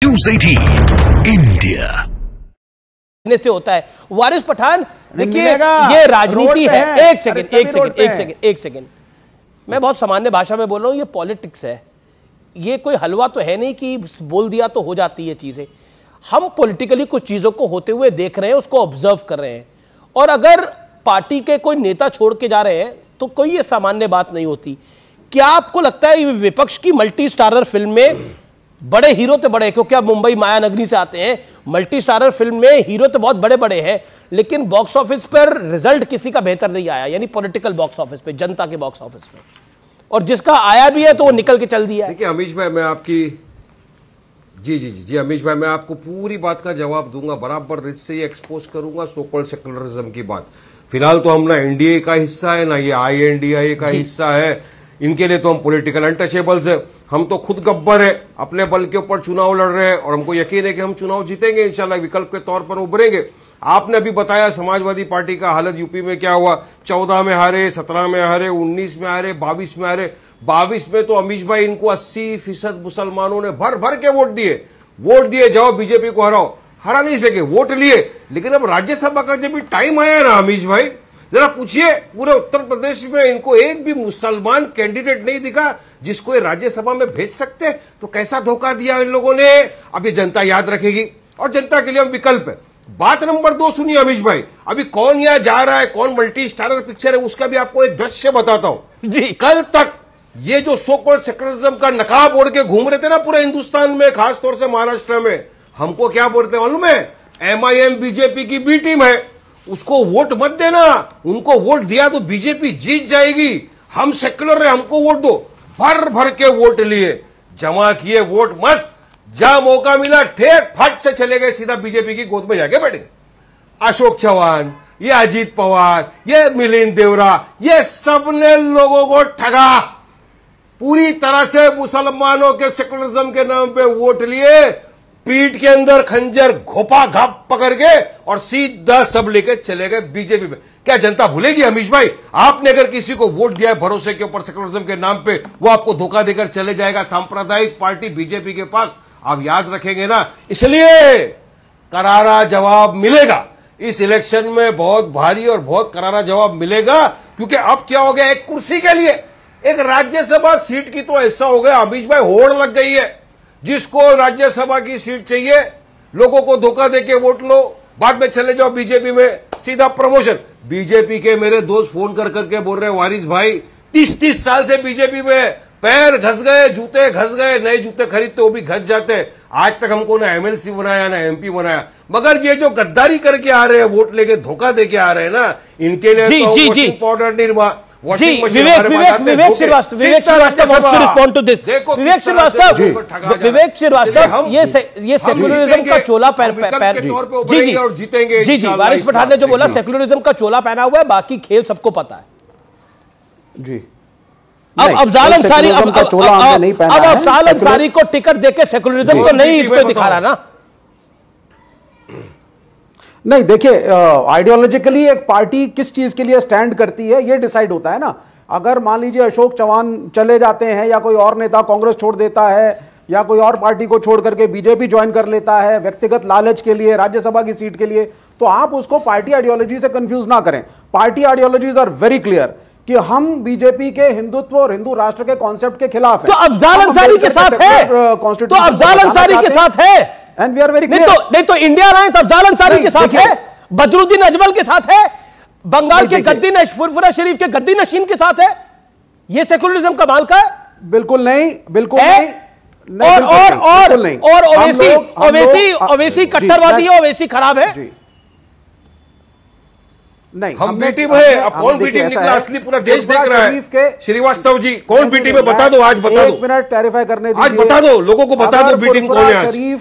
News 18 India से होता है। वारिस पठान, देखिए ये राजनीति है। एक सेकंड मैं बहुत सामान्य भाषा में बोल रहा हूं, ये पॉलिटिक्स है। ये कोई हलवा तो है नहीं कि बोल दिया तो हो जाती है चीजें। हम पॉलिटिकली कुछ चीजों को होते हुए देख रहे हैं, उसको ऑब्जर्व कर रहे हैं, और अगर पार्टी के कोई नेता छोड़ के जा रहे हैं तो कोई ये सामान्य बात नहीं होती। क्या आपको लगता है विपक्ष की मल्टी स्टारर फिल्म में बड़े हीरो तो बड़े, क्योंकि आप मुंबई मायानगरी से आते हैं, मल्टी स्टारर फिल्म में हीरो तो बहुत बड़े बड़े हैं, लेकिन बॉक्स ऑफिस पर रिजल्ट किसी का बेहतर नहीं आया, यानी पॉलिटिकल बॉक्स ऑफिस पे, जनता के बॉक्स ऑफिस पे, और जिसका आया भी है तो वो निकल के चल दिया है। देखिए अमीश भाई, मैं आपकी जी अमीश भाई, मैं आपको पूरी बात का जवाब दूंगा, बराबर रिच से ये एक्सपोज करूंगा सो कॉल्ड सेक्युलरिज्म की बात। फिलहाल तो हम ना एनडीए का हिस्सा है ना ये आईएनडीए का हिस्सा है, इनके लिए तो हम पॉलिटिकल अनटचेबल्स है। हम तो खुद गब्बर है, अपने बल के ऊपर चुनाव लड़ रहे हैं और हमको यकीन है कि हम चुनाव जीतेंगे इंशाल्लाह, विकल्प के तौर पर उभरेंगे। आपने अभी बताया समाजवादी पार्टी का हालत यूपी में क्या हुआ, 14 में हारे, 17 में हारे, 19 में हारे, 22 में हारे। 22 में तो अमीश भाई इनको 80% मुसलमानों ने भर भर के वोट दिए, जाओ बीजेपी को हराओ, हरा नहीं सके, वोट लिए। लेकिन अब राज्यसभा का जब भी टाइम आया ना अमीश भाई, जरा पूछिए पूरे उत्तर प्रदेश में इनको एक भी मुसलमान कैंडिडेट नहीं दिखा जिसको ये राज्यसभा में भेज सकते। तो कैसा धोखा दिया इन लोगों ने, अब ये जनता याद रखेगी और जनता के लिए हम विकल्प है। बात नंबर 2 सुनिए अमीश भाई, अभी कौन यहाँ जा रहा है, कौन मल्टी स्टारर पिक्चर है, उसका भी आपको एक दृश्य बताता हूं जी। कल तक ये जो सो कॉल्ड सेक्युलरिज्म का नकाब ओढ़ के घूम रहे थे ना पूरे हिंदुस्तान में, खासतौर से महाराष्ट्र में, हमको क्या बोलते मालूम है, एमआईएम बीजेपी की बी टीम है, उसको वोट मत देना, उनको वोट दिया तो बीजेपी जीत जाएगी, हम सेक्युलर है, हमको वोट दो। भर भर के वोट लिए, जमा किए वोट, मस्त, जहां मौका मिला ठेक फट से चले गए, सीधा बीजेपी की गोद में जाके बैठ गए। अशोक चौहान, ये अजीत पवार, ये मिलिंद देवरा, ये सबने लोगों को ठगा, पूरी तरह से मुसलमानों के सेक्युलरिज्म के नाम पे वोट लिए, पीठ के अंदर खंजर घोपा घाप पकड़ के और सीधा सब लेके चले गए बीजेपी में। क्या जनता भूलेगी अमीश भाई? आपने अगर किसी को वोट दिया है भरोसे के ऊपर सेक्युलरिज्म के नाम पे, वो आपको धोखा देकर चले जाएगा सांप्रदायिक पार्टी बीजेपी के पास, आप याद रखेंगे ना। इसलिए करारा जवाब मिलेगा इस इलेक्शन में, बहुत भारी और बहुत करारा जवाब मिलेगा। क्योंकि अब क्या हो गया, एक कुर्सी के लिए, एक राज्यसभा सीट की तो ऐसा हो गया अमीश भाई, होड़ लग गई है। जिसको राज्यसभा की सीट चाहिए, लोगों को धोखा देके वोट लो, बाद में चले जाओ बीजेपी में, सीधा प्रमोशन। बीजेपी के मेरे दोस्त फोन कर करके बोल रहे हैं, वारिस भाई 30-30 साल से बीजेपी में, पैर घस गए, जूते घस गए, नए जूते खरीदते वो भी घस जाते, आज तक हमको ना एमएलसी बनाया ना एमपी बनाया। मगर ये जो गद्दारी करके आ रहे हैं, वोट लेके धोखा देके आ रहे हैं ना, इनके लिए पाउडर निर्माण विवेक श्रीवास्तव, ये सेक्युलरिज्म का चोला जी वारिस पठान ने जो बोला, सेक्युलरिज्म का चोला पहना हुआ है, बाकी खेल सबको पता है जी। अब अफजाल अंसारी को टिकट देके सेक्युलरिज्म तो नहीं इसको दिखा रहा ना। नहीं, देखिए आइडियोलॉजिकली एक पार्टी किस चीज के लिए स्टैंड करती है ये डिसाइड होता है ना। अगर मान लीजिए अशोक चौहान चले जाते हैं, या कोई और नेता कांग्रेस छोड़ देता है, या कोई और पार्टी को छोड़ करके बीजेपी ज्वाइन कर लेता है व्यक्तिगत लालच के लिए, राज्यसभा की सीट के लिए, तो आप उसको पार्टी आइडियोलॉजी से कंफ्यूज ना करें। Party ideologies are very clear कि हम बीजेपी के हिंदुत्व और हिंदू राष्ट्र के कॉन्सेप्ट के खिलाफ है। तो अफजाल अंसारी के साथ है, तो अफजाल अंसारी के साथ है, एंड वी आर वेरी नहीं तो इंडिया अलायंस अफजाल अंसारी के साथ है, बदरुद्दीन अजमल के साथ है, बंगाल के गद्दी फुरफुरा शरीफ के गद्दी नशीन के साथ है। ये सेक्युलरिज्म का माल का है? बिल्कुल नहीं, बिल्कुल नहीं। और ओवैसी कट्टरवादी है, ओवैसी खराब है। नहीं, हम बी टीम है। अब कौन बी टीम निकला, असली पूरा देश देख रहा है। श्रीवास्तव जी कौन बी टीम है, बता दो, आज बता दो, 1 मिनट क्लैरिफाई करने दीजिए, आज बता दो, लोगों को बता दो बी टीम कौन है आज। शरीफ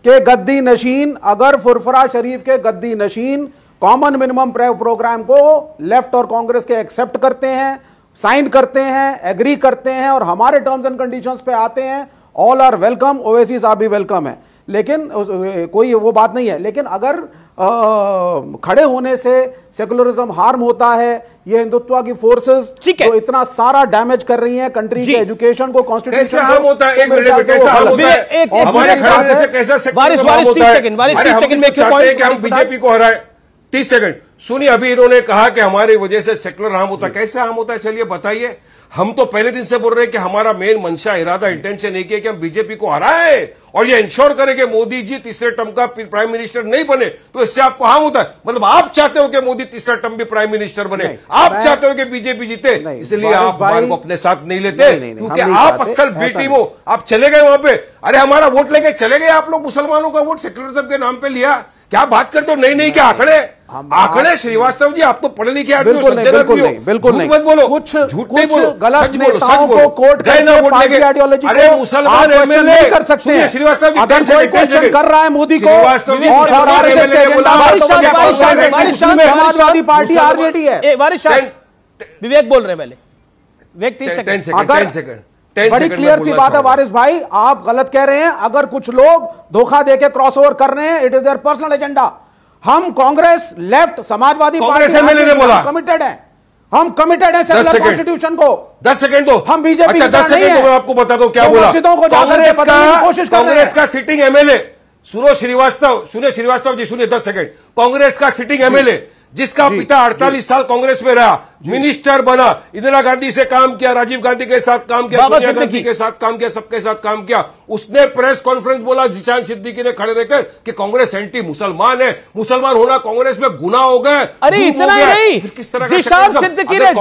के गद्दी नशीन, अगर फुरफुरा शरीफ के गद्दी नशीन कॉमन मिनिमम प्रोग्राम को लेफ्ट और कांग्रेस के एक्सेप्ट करते हैं, साइन करते हैं, एग्री करते हैं और हमारे टर्म्स एंड कंडीशंस पे आते हैं, ऑल आर वेलकम, ओवैसी साहब भी वेलकम है। लेकिन कोई वो बात नहीं है। लेकिन अगर खड़े होने से सेकुलरिज्म हार्म होता है ये हिंदुत्व की फोर्सेस जो इतना सारा डैमेज कर रही हैं कंट्री के एजुकेशन को, कॉन्स्टिट्यूशन कैसे हार्म होता है? एक मिनट में कैसा हार्म होता है? हमारे खड़े से कैसा सेक्टर में चाहते हैं कि हम बीजेपी को हराए? 30 सेकंड सुनिए, अभी इन्होंने कहा कि हमारी वजह से सेक्युलर हार्म होता है। कैसे हार्म होता है? चलिए बताइए। हम तो पहले दिन से बोल रहे हैं कि हमारा मेन मंशा, इरादा, इंटेंशन एक है कि हम बीजेपी को हराएं और ये इंश्योर करें कि मोदी जी तीसरे टर्म का प्राइम मिनिस्टर नहीं बने। तो इससे आपको हार्म होता है? मतलब आप चाहते हो कि मोदी तीसरा टर्म भी प्राइम मिनिस्टर बने, आप चाहते हो कि बीजेपी जीते, इसलिए आप बात को अपने साथ नहीं लेते, क्योंकि आप असल बी टीम हो। आप चले गए वहां पे, अरे हमारा वोट लेके चले गए आप लोग, मुसलमानों का वोट सेक्युलरिज्म के नाम पे लिया। क्या बात करते हो? नहीं क्या आंकड़े श्रीवास्तव जी, आप तो पढ़े लिखे आदमी हो, सज्जन आदमी हो, बिल्कुल नहीं, मत बोलो, झूठ नहीं बोलो, गलत नेताओं को कोर्ट करके पार्टी आइडियोलॉजी अरे मुसलमान एमएलए कर सकते हैं। श्रीवास्तव जी अगर कोई क्वेश्चन कर रहा है मोदी को, समाजवादी पार्टी आरजेडी है। विवेक बोल रहे हैं, पहले विवेक 10 सेकंड बड़ी क्लियर सी बात है वारिस भाई, आप गलत कह रहे हैं। अगर कुछ लोग धोखा देके क्रॉस ओवर कर रहे हैं, it is their personal agenda. हम Congress, left, Samajwadi party committed है, हम कमिटेड है सेक्युलर कॉन्स्टिट्यूशन को। 10 सेकंड दो, हम बीजेपी 10 सेकंड तो मैं आपको बता दूं क्या बोला। कांग्रेस का सिटिंग एमएलए, सुनिए श्रीवास्तव जी, सुनिए 10 सेकंड। कांग्रेस का सिटिंग एमएलए जिसका पिता 48 साल कांग्रेस में रहा, मिनिस्टर बना, इंदिरा गांधी से काम किया, राजीव गांधी के साथ काम किया, सोनिया गांधी के साथ काम किया, सबके साथ काम किया, उसने प्रेस कॉन्फ्रेंस बोला, जीशान सिद्दीकी ने खड़े रहकर कि कांग्रेस एंटी मुसलमान है, मुसलमान होना कांग्रेस में गुनाह हो गए। अरे इतना ही नहीं, जीशान सिद्दीकी ने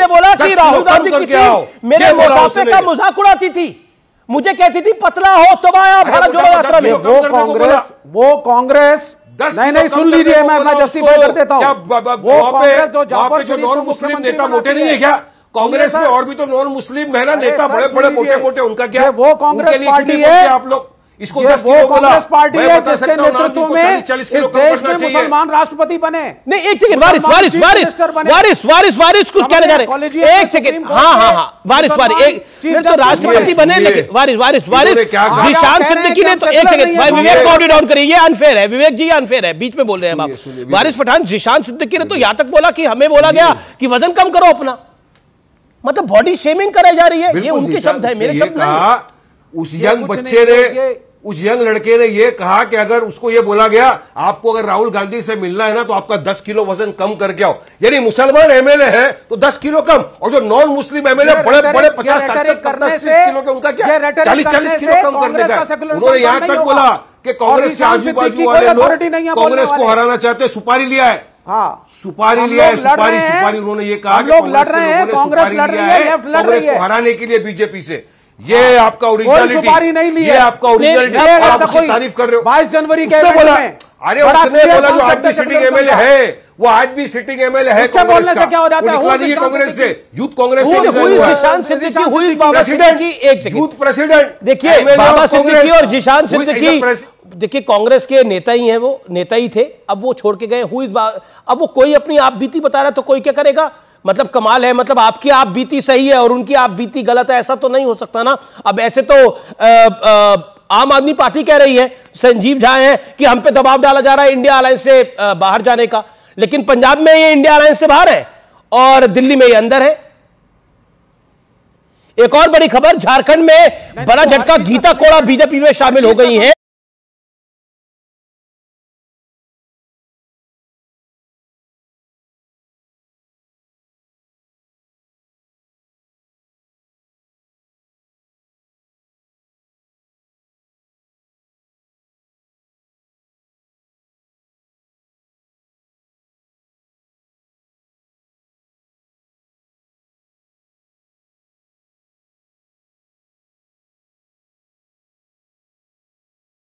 बोला कि राहुल गांधी की टीम मेरे मोटापे का मजाक उड़ाती थी, मुझे कहती थी पतला हो तो आया भारत जोड़ो यात्रा में। वो कांग्रेस नहीं सुन लीजिए, मैं जस्टिफाई कर देता हूं। वो कांग्रेस जो नॉन मुस्लिम नेता मोटे नहीं है क्या? कांग्रेस में और भी तो नॉन मुस्लिम है ना नेता, बड़े बड़े मोटे मोटे, उनका क्या? वो कांग्रेस पार्टी है, आप लोग इसको वो कांग्रेस पार्टी है जिसके नेतृत्व में इस देश में मुसलमान राष्ट्रपति बने। नहीं, एक सेकंड, वारिस कुछ कहने जा रहे हैं, एक सेकंड। हाँ, वारिस एक तो राष्ट्रपति बने, लेकिन वारिस जीशान सिद्दीकी ने तो, एक सेकंड भाई, विवेक को डाउन करिए, ये अनफेयर है, विवेक जी अनफेयर है, बीच में बोल रहे हैं आप। वारिस पठान, जीशान सिद्दीकी ने तो यहां तक बोला कि हमें बोला गया कि वजन कम करो अपना, मतलब बॉडी शेमिंग कराई जा रही है, ये उनके शब्द है, मेरे शब्द नहीं। उस यंग बच्चे ने, उस यंग लड़के ने यह कहा कि अगर उसको यह बोला गया आपको अगर राहुल गांधी से मिलना है ना तो आपका 10 किलो वजन कम करके आओ, यानी मुसलमान एमएलए है तो 10 किलो कम, और जो नॉन मुस्लिम एमएलए बड़े बड़े 50-60 किलो के, उनका क्या 40-40 किलो कम करने का। उन्होंने यहां तक बोला कि कांग्रेस के आजू बाजू वाले लोग कांग्रेस को हराना चाहते, सुपारी लिया है, सुपारी लिया है, सुपारी उन्होंने ये कहा कि लड़ रहे हैं, कांग्रेस लड़ रही है, लेफ्ट लड़ रही है कांग्रेस को हराने के लिए बीजेपी से। ये आपका ओरिजिनलिटी, सुपारी नहीं ली है, ये आपका ओरिजिनलिटी, आप उसकी तारीफ कर रहे हो। 22 जनवरी के बोला, अरे उसने बोला जो आज भी सिटिंग एमएलए है, वो आज भी सिटिंग एमएलए है कांग्रेस का, क्या हो जाता है कांग्रेस से, यूथ कांग्रेस से, जीशान सिद्दीकी हुई बाबा सिद्दीकी, एक सेकंड, यूथ प्रेसिडेंट, देखिए बाबा सिद्दीकी और जीशान सिद्दीकी, देखिए कांग्रेस के नेता ही हैं, वो नेता ही थे, अब वो छोड़ के गए। अब वो कोई अपनी आप बीती बता रहा है तो कोई क्या करेगा, मतलब कमाल है, मतलब आपकी आप बीती सही है और उनकी आप बीती गलत है, ऐसा तो नहीं हो सकता ना। अब ऐसे तो आम आदमी पार्टी कह रही है, संजीव झा है कि हम पे दबाव डाला जा रहा है इंडिया अलायंस से बाहर जाने का, लेकिन पंजाब में ये इंडिया अलायंस से बाहर है और दिल्ली में ये अंदर है। एक और बड़ी खबर, झारखंड में बड़ा झटका, गीता कोड़ा बीजेपी में शामिल हो गई है।